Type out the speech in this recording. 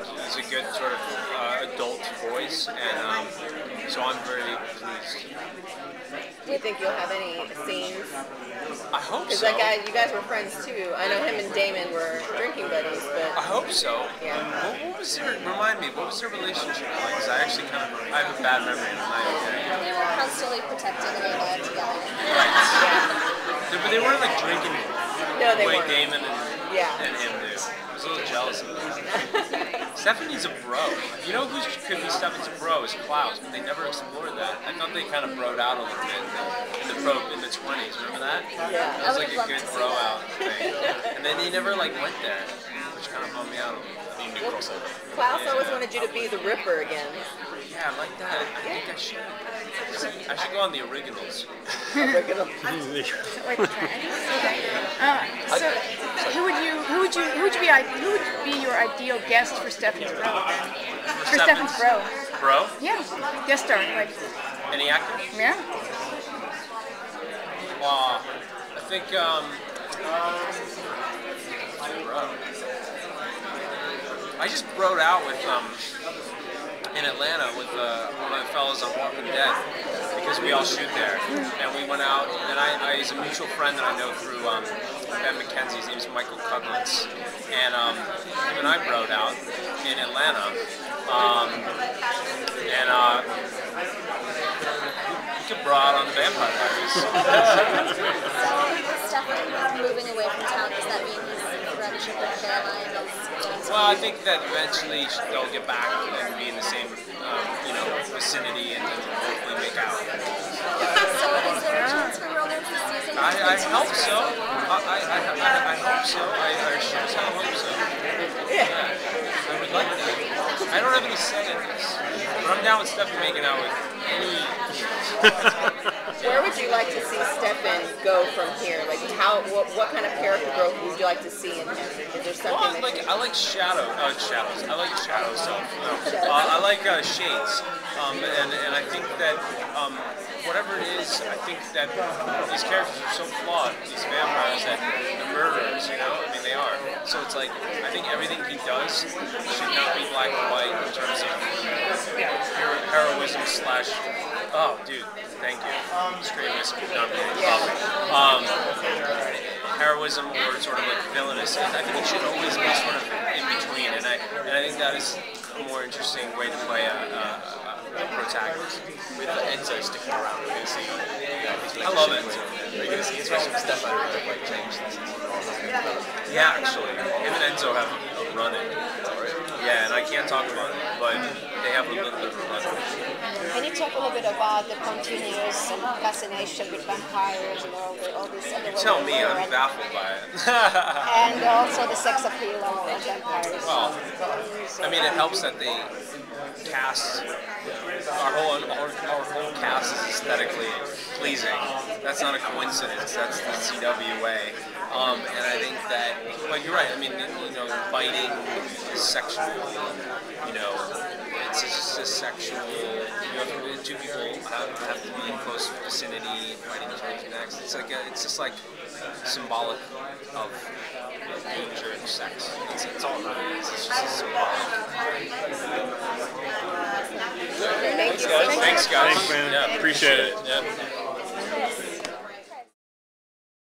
think he's a good sort of adult voice, and so I'm very pleased. Do you think you'll have any scenes? I hope Because so. that guy, you guys were friends too. I know him and Damon were drinking buddies, but I hope so. Yeah. What was their, remind me, what was their relationship like? Because I actually I have a bad memory of my They were constantly protecting their life together. But they weren't like drinking no, they the way weren't. Damon Yeah. and him do. I was a little jealous of that. Stephanie a bro. You know who could be Stephanie's bro is Klaus, but they never explored that. I thought they kind of broed out a little bit in the 20s. Remember that? Yeah. That was like a good bro out thing. And then they never like went there, which kind of bummed me out a little bit. Klaus always wanted you to be the Ripper again. Yeah, I like that. I think I should. I should go on the originals. Original. So, who would be your ideal guest for Stefan's Bro? For Stefan's Bro. Bro? Yeah, guest star. Like, any actor? Yeah. I think bro. I just broed out with in Atlanta with one of the fellows on Walking Dead because we all shoot there, and we went out. And he's a mutual friend that I know through Ben McKenzie. His name's Michael Cuglitz, and him and I broed out in Atlanta, we could bro out on the Vampire Diaries. So, Stefan moving away from town, does that mean his friendship with Caroline is... Well, I think that eventually they'll get back and be in the same, vicinity and hopefully make out. So, is there a chance for romance this season? I hope so. I hope so. I sure as hell hope so. Yeah. I would like that. I don't have any say in this, but I'm down with Stefan making out with any. Where would you like to see Stefan go from here? Like, what kind of character growth would you like to see in him? Is there something? Well, I like shadows. I like shadows. I like shades. And I think that whatever it is, I think that these characters are so flawed. These vampires that they're murderers. I mean they are. So it's like I think everything he does should not be black and white in terms of heroism slash. Oh, dude, thank you. Straight whiskey, not coffee. Heroism or sort of like villainous. I think it should always be sort of in between, and I think that is a more interesting way to play a protagonist. With Enzo sticking around, we're going to see. I love Enzo. We're going to see, especially with Stefan, like change. Yeah, actually, him and Enzo have a run-in. Yeah, and I can't talk about it, but they have a little bit of a run-in. Can you talk a little bit about the continuous fascination with vampires and all this other Tell me, I'm baffled by it. and also the sex appeal of vampires? Well, I mean, it helps that they cast our whole cast is aesthetically pleasing. That's not a coincidence. That's the CW way. And I think that, but you're right. I mean, biting is sexual. It's just a sexual. Two people have to be in close vicinity, fighting each other's necks. It's just like symbolic of danger and sex. It's all it is. It's just symbolic. Thank you. Thanks, guys. Thanks, man. Yeah, appreciate it. Yeah.